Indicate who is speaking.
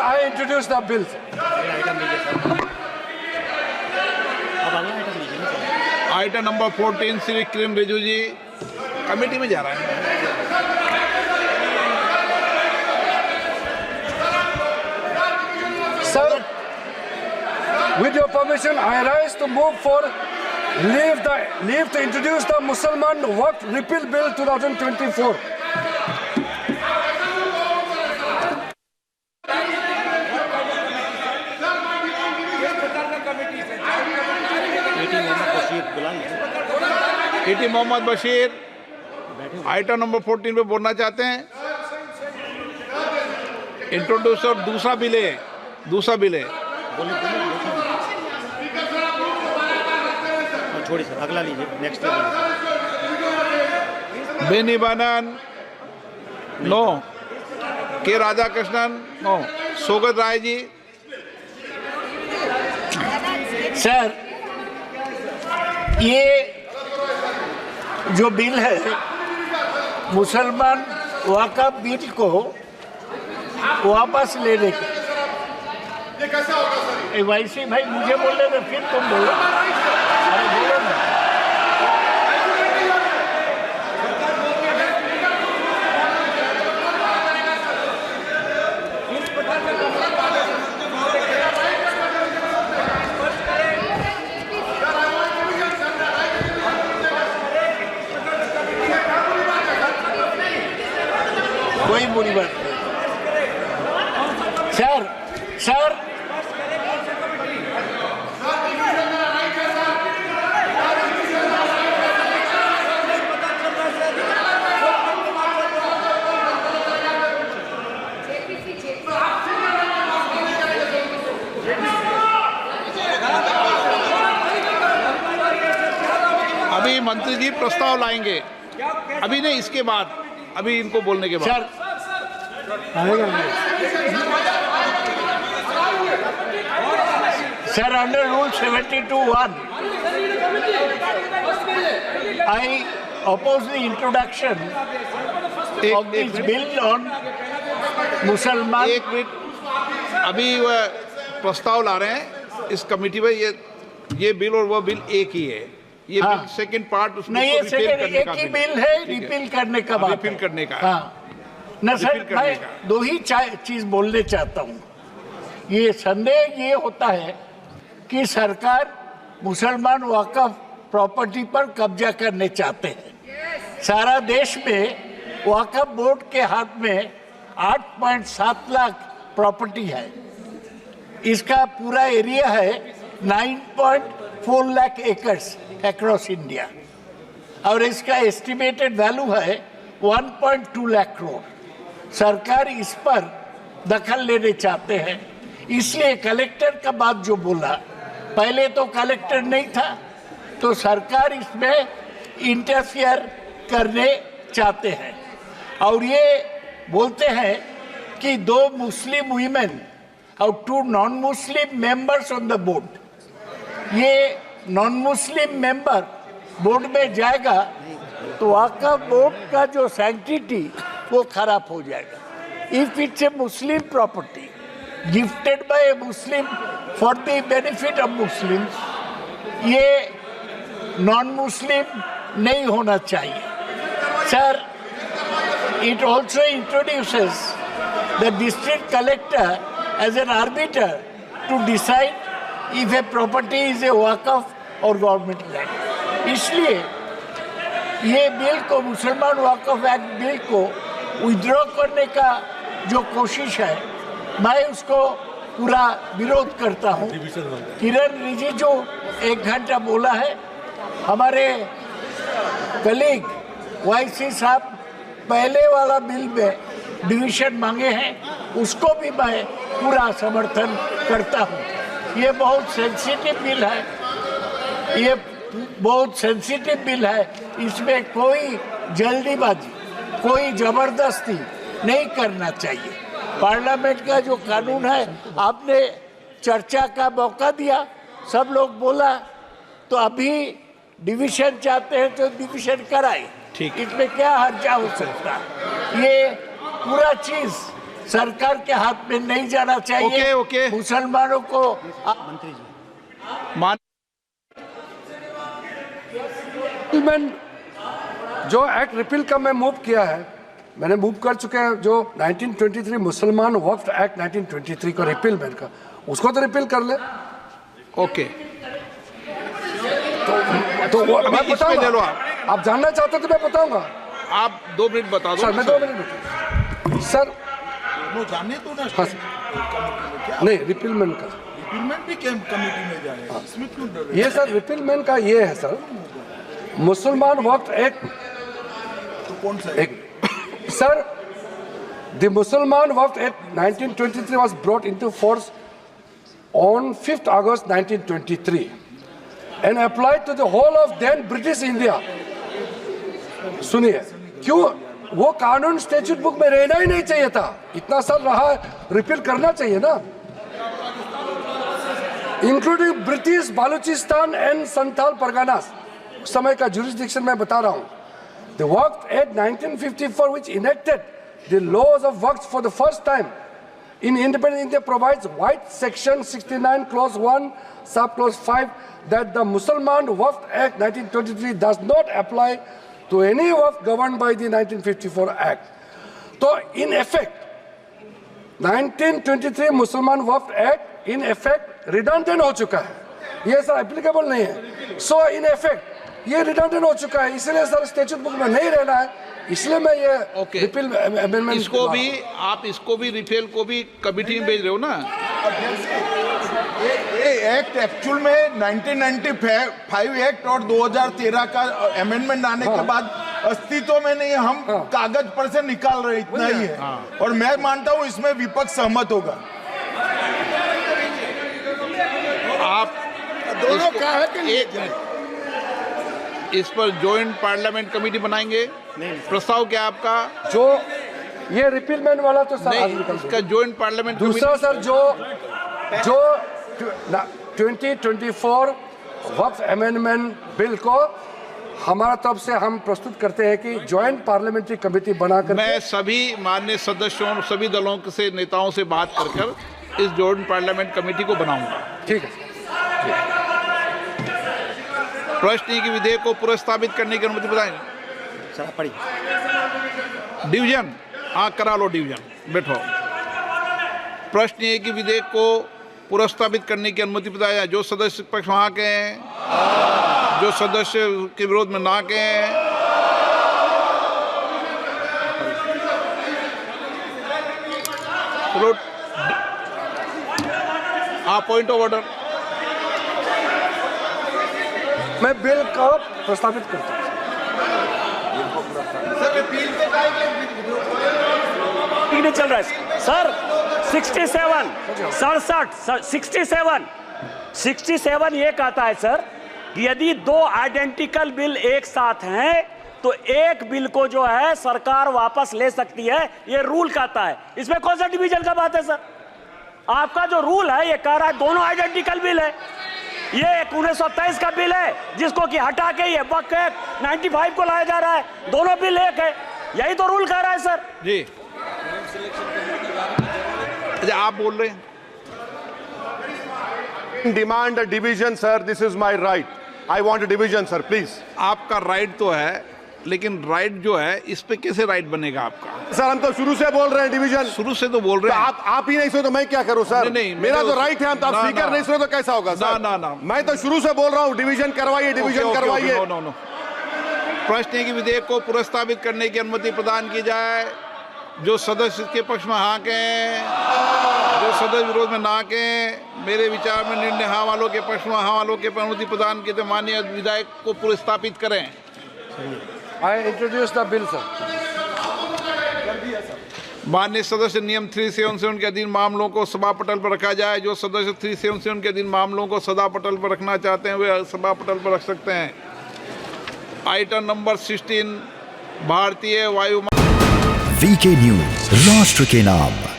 Speaker 1: I introduce the bill.
Speaker 2: Item number 14 Shri Kiren Rijiju ji committee में जा रहा है।
Speaker 1: Sir, with your permission, I rise to move for leave to introduce the Mussalman Waqf Repeal Bill 2024.
Speaker 2: ET Mohammed Basheer item number 14 पे बोलना चाहते हैं। Introducer दूसरा bill है।
Speaker 3: छोड़िए सर, अगला लीजिए, नेक्स्ट
Speaker 2: बेनी बानन नो, के राधा कृष्णन नो, सोगत राय जी।
Speaker 4: सर, ये जो बिल है मुसलमान वक़्फ़ बिल को वापस लेने के, ये कैसा होगा सर? वैसे भाई मुझे बोलने दो, फिर तुम बोलो। अरे बोलो ना। कोई बुरी बात नहीं। सर
Speaker 2: अभी मंत्री जी प्रस्ताव लाएंगे, अभी नहीं, इसके बाद, अभी इनको बोलने के बाद।
Speaker 4: Sir, under Rule 72(1), I oppose the introduction of this bill on Mussalman.
Speaker 2: एक मिनट, अभी वह प्रस्ताव ला रहे हैं इस कमेटी में। ये बिल और वो बिल एक ही है। ये बिल सेकंड पार्ट उसमें
Speaker 4: नहीं, ये सेकंड एक ही बिल है, रिपील करने का बात है।
Speaker 2: रिपील करने का।
Speaker 4: न सर, मैं दो ही चीज बोलने चाहता हूँ। ये संदेह ये होता है कि सरकार मुसलमान वक़्फ़ प्रॉपर्टी पर कब्जा करने चाहते हैं। सारा देश में वक़्फ़ बोर्ड के हाथ में 8.7 लाख प्रॉपर्टी है। इसका पूरा एरिया है 9.4 लाख एकर्स अक्रॉस इंडिया, और इसका एस्टिमेटेड वैल्यू है 1.2 लाख करोड़। सरकार इस पर दखल लेने चाहते हैं, इसलिए कलेक्टर का बात जो बोला, पहले तो कलेक्टर नहीं था, तो सरकार इसमें इंटरफियर करने चाहते हैं। और ये बोलते हैं कि 2 मुस्लिम वीमेन और 2 non Muslim members on the board. ये नॉन मुस्लिम मेंबर बोर्ड में जाएगा तो वक़्फ़ बोर्ड का जो सैंक्टिटी वो खराब हो जाएगा। If it's a Muslim property gifted bye A Muslim for the benefit of Muslims, ये नॉन मुस्लिम नहीं होना चाहिए। Sir, it also introduces the district collector as an arbiter to decide if a property is a waqf or government land। इसलिए ये bill को, मुसलमान वक़्फ़ act bill को withdraw करने का जो कोशिश है, मैं उसको पूरा विरोध करता हूँ। किरण रिजिजू 1 घंटा बोला है, हमारे कलीग वाईसी साहब पहले वाला बिल में डिवीजन मांगे हैं, उसको भी मैं पूरा समर्थन करता हूँ। ये बहुत सेंसिटिव बिल है, ये बहुत सेंसिटिव बिल है। इसमें कोई जल्दीबाजी, कोई ज़बरदस्ती नहीं करना चाहिए। पार्लियामेंट का जो कानून है, आपने चर्चा का मौका दिया, सब लोग बोला, तो अभी डिवीजन चाहते हैं तो डिवीजन कराए, इसमें क्या हर्जा हो सकता है। ये पूरा चीज़ सरकार के हाथ में नहीं जाना चाहिए।
Speaker 2: ओके।
Speaker 4: मुसलमानों को
Speaker 3: मंत्री जी
Speaker 2: मान
Speaker 1: जो एक्ट रिपील का मैं मूव किया है, मैंने मूव कर चुके हैं। जो 1923 मुसलमान वक्फ एक्ट 1923 का रिपील मैन का, उसको तो रिपील कर ले।
Speaker 2: ओके,
Speaker 1: तो मैं
Speaker 2: इसमें ले लो
Speaker 1: बताऊंगा।
Speaker 2: आप।
Speaker 1: आप जानना चाहते हो तो मैं बताऊंगा
Speaker 2: आप 2 मिनट बता दो
Speaker 1: सर। मैं 2 मिनट बताऊंगा सर।
Speaker 5: वो जाने तो ना
Speaker 1: हाँ,
Speaker 5: क्या
Speaker 1: नहीं, रिपीलमेंट का
Speaker 5: रिपीलमेंट भी कमेटी में जाएगा, इसमें क्यों डर रहे
Speaker 1: ये सर, रिपीलमेंट का ये है सर, मुसलमान वक्फ एक्ट
Speaker 5: तो कौन सा
Speaker 1: एक sir, the Mussalman Waqf Act 1923 was brought into force on 5th August 1923 and applied to the whole of then British India। सुनिए, क्यों वो कानून स्टैट्यूट बुक में रहना ही नहीं चाहिए था, इतना साल रहा, रिपील करना चाहिए ना। Including British Baluchistan and Santhal Parganas, उस समय का जुरिस्डिक्शन मैं बता रहा हूँ। The Waqf Act 1954, which enacted the laws of Waqf for the first time in independent India, provides white section 69 clause 1 sub clause 5 that the Mussalman Waqf Act 1923 does not apply to any waqf governed by the 1954 Act। तो in effect 1923 मुसलमान वक्फ act in effect redundant हो चुका है, ये sir applicable नहीं है। सो in effect ये redundant हो चुका है, इसलिए सर स्टैट्यूट बुक में नहीं रहना है, इसलिए मैं ये रिपील अमेंडमेंट
Speaker 2: इसको भी आप इसको भी रिपेल को भी कमेटी में भेज रहे हो ना।
Speaker 5: ये एक्ट एक्चुअल में 1995 एक्ट और 2013 का अमेंडमेंट आने के बाद अस्तित्व में नहीं, हम कागज पर से निकाल रहे, इतना ही है। और मैं मानता हूं इसमें विपक्ष सहमत होगा।
Speaker 2: आप
Speaker 5: दोनों
Speaker 2: इसको-
Speaker 5: कहा है कि नहीं?
Speaker 2: एक मिनट, इस पर जॉइंट पार्लियामेंट कमेटी बनाएंगे। प्रस्ताव क्या आपका?
Speaker 1: जो ये रिपीलमेंट वाला तो सर आज
Speaker 2: नहीं,
Speaker 1: निकल
Speaker 2: इसका जॉइंट पार्लियामेंट
Speaker 1: दूसरा सर जो 2024 वक्फ अमेंडमेंट बिल को हमारा तरफ से हम प्रस्तुत करते हैं कि ज्वाइंट पार्लियामेंट्री कमेटी बनाकर
Speaker 2: मैं सभी माननीय सदस्यों और सभी दलों से नेताओं से बात कर इस जॉइंट पार्लियामेंट कमेटी को बनाऊंगा।
Speaker 1: ठीक है।
Speaker 2: प्रश्न की विधेयक को पुनर्स्थापित करने की अनुमति बताएंगे।
Speaker 3: सर आप पढ़िए।
Speaker 2: डिवीजन, हाँ करा लो डिवीजन, बैठो। प्रश्न ये कि विधेयक को पुनर्स्थापित करने की अनुमति बताया जाए। जो सदस्य पक्ष वहाँ के हैं, जो सदस्य के विरोध में ना के हैं। चलो, पॉइंट ऑफ ऑर्डर।
Speaker 1: मैं बिल को प्रस्तावित करता हूँ।
Speaker 6: नहीं चल रहा है सर। 67 67 ये कहता है सर कि यदि 2 आइडेंटिकल बिल एक साथ हैं तो एक बिल को जो है सरकार वापस ले सकती है, ये रूल कहता है। इसमें कौन सा डिवीजन का बात है सर? आपका जो रूल है ये कह रहा है दोनों आइडेंटिकल बिल है। ये 1923 का बिल है जिसको कि हटा के ये वक्फ एक्ट 95 को लाया जा रहा है, दोनों बिल एक है, यही तो रूल कह रहा है सर।
Speaker 2: जी, अच्छा आप बोल रहे हैं।
Speaker 7: Demand a division, sir. This is my right. I want a division, sir. Please.
Speaker 2: आपका राइट तो है, लेकिन राइट जो है इस पे कैसे राइट बनेगा आपका?
Speaker 7: सर हम तो शुरू से बोल रहे हैं डिवीजन।
Speaker 2: शुरू से तो बोल
Speaker 7: तो
Speaker 2: रहे हैं।
Speaker 7: आप ही नहीं सुने तो मैं क्या करूं सर?
Speaker 2: नहीं,
Speaker 7: मेरा
Speaker 2: मैंने
Speaker 7: तो
Speaker 2: उस-
Speaker 7: राइट है, हम तो आप
Speaker 2: ना,
Speaker 7: स्पीकर
Speaker 2: ना।
Speaker 7: नहीं सुने तो कैसा होगा सर?
Speaker 2: ना।
Speaker 7: मैं तो शुरू से बोल रहा हूं डिवीजन करवाइए, डिवीजन करवाइए।
Speaker 2: नो। प्रश्न है कि विधेयक को पुनर्स्थापित करने की अनुमति प्रदान की जाए। जो सदस्य के पक्ष में हाँ के, जो सदस्य विरोध में ना के, मेरे विचार में निर्णय हाँ वालों के पक्ष में हाँ वालों के अनुमति प्रदान की तो माननीय विधायक को पुनर्स्थापित करें।
Speaker 1: I introduce the bill, sir.
Speaker 2: माननीय सदस्य नियम 377 के अधीन मामलों को सभा पटल पर रखा जाए। जो सदस्य 377 के अधीन मामलों को सभा पटल पर रखना चाहते हैं वे सभा पटल पर रख सकते हैं। आइटम नंबर 16 भारतीय वायु
Speaker 8: वीके न्यूज, राष्ट्र के नाम।